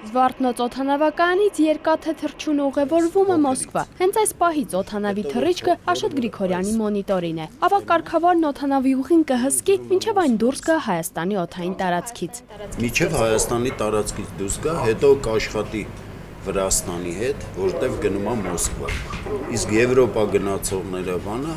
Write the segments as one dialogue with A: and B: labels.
A: Զվարթնոց օդանավակայանից երկաթե թռչուն ուղևորվում է Մոսկվա։ Հենց այս պահից օդանավի թռիչքը Աշոտ Գրիգորյանի մոնիտորին է։ Ավագ կարգավորն օդանավի ուղին կհսկի, մինչև այն դուրս գա Հայաստանի օդային տարածքից։
B: Մինչև Հայաստանի տարածքից դուրս գա, հետո կաշխատի Վրաստանի հետ, որտեղ գնում է Մոսկվա։ Իսկ Եվրոպա գնացողները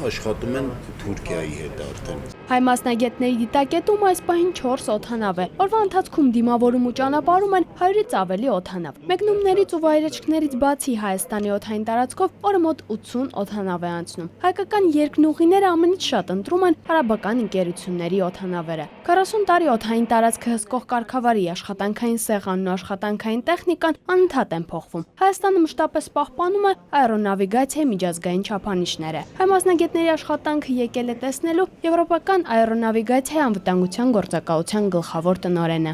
B: աշխատում են Թուրքիայի հետ արդեն։
A: Հայ մասնագետների դիտակետում այս պահին 4 օդանավ է։ Օրվա ընթացքում դիմավորում ու ճանապարհում են 100-ից ավելի օդանավ։ Մեկնումներից ու վայրեջքներից բացի Հայաստանի օդային տարածքով օրը մոտ 80 օդանավ է անցնում։ Հայկական երկնուղիները ամենից շատ ընտրում են արաբական ընկերությունների օդանավերը։ 40 տարի օդային տարածքը հսկող կարգավարի աշխատանքային սեղանն ու աշխատանքային տեխնիկան անընդհատ են փոխվում։ Հայաստանը մշտապես պահպանում է աերոնավիգացիայի միջազգային չափանիշները։ Հայ մասնագետների աշխատանքը եկել է տեսնելու եվրոպական աերոնավիգացիայի անվտանգության գործակալության գլխավոր տնօրենը։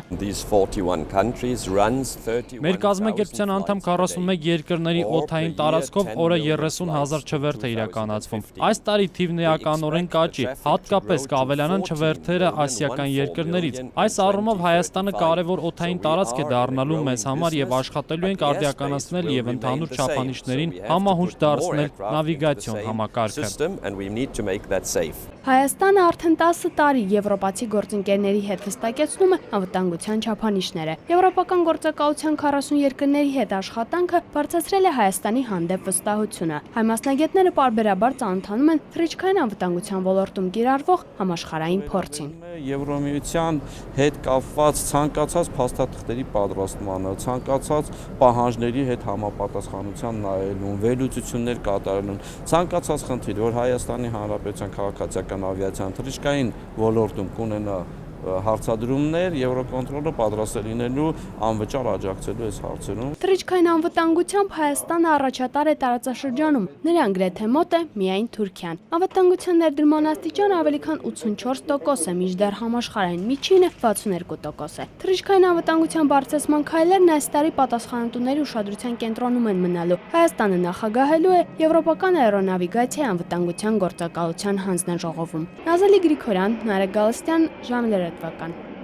C: Մեր կազմակերպության անդամ 41 երկրների օդային տարածքով օրը 30,000 չվերթ է իրականացվում։ Այս տարի թիվն էականորեն կաճի, հատկապես կավելանան չվերթերը ասիական երկրներից։ Այս առումով Հայաստանը կարևոր օդային տարածք է դառնալու մեզ համար եւ աշխատելու ենք արդիականացնել եւ ընդհանուր չափանիշներին համահունչ դարձնել նավիգացիոն համակարգը։
A: Հայաստանը արդեն 10 տարի եվրոպացի գործընկերների հետ հստակեցնում է անվտանգության չափանիշները։ Եվրոպական գործակալության 40 երկրների հետ աշխատանքը բարձրացրել է Հայաստանի հանդեպ վստահությունը։ Հայ մասնագետները պարբերաբար ծանոթանում են թռիչքային անվտանգության ոլորտում կիրառվող համաշխարհային փորձին։
D: Եվրոմիության հետ կապված ցանկացած փաստաթղթերի պատրաստմանը, ցանկացած պահանջների հետ համապատասխանության նայելուն, վերլուծություններ կատարելուն, ցանկացած խնդիր, որ Հայաստանի Հանրապետության քաղաքացիական ավիացիան թռիչքային ոլորտում կունենա հարցադրումներ, Եվրոկոնտրոլը պատրաստ է լինելու անվճար աջակցելու այս հարցերում։
A: Թռիչքային անվտանգությամբ Հայաստանը առաջատար է տարածաշրջանում, նրան գրեթե մոտ է միայն Թուրքիան։ Անվտանգության ներդրման աստիճանը ավելի քան 84% է, մինչդեռ համաշխարհային միջինը 62% է։ Թռիչքային անվտանգության բարձրացման քայլերն այս տարի պատասխանատուների ուշադրության կենտրոնում են մնալու։ Հայաստանը նախագահելու է Եվրոպական աերոնավիգացիայի անվտանգության գործակալության հանձնաժողովում։ Նազելի Գրիգորյան, Նարեկ Գալստյան, Ժամը լրատվական։